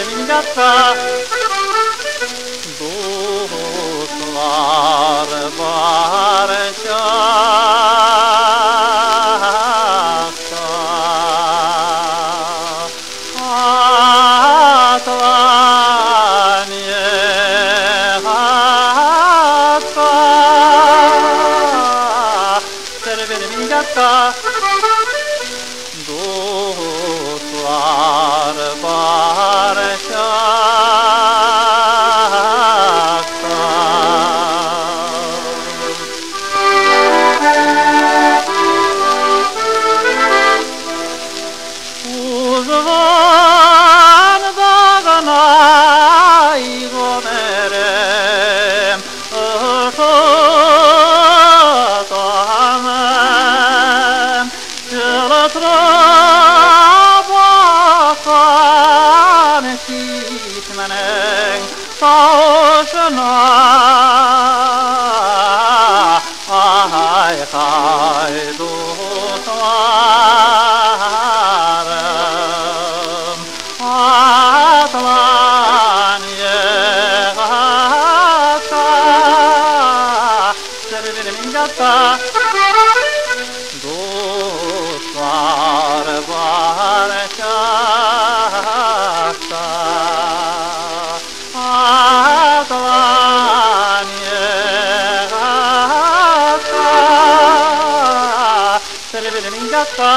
viața, dus la răbarceasa. Atlanie, Atla, servire viața, dus la răbarceasa. Uzvan daganai gomerem ășotanem cele trabacan kitmeneng taoșna hai hai dutoarem Atlanie, Atla, servire viața, dus la răbarceasa. Atlanie, Atla, servire viața,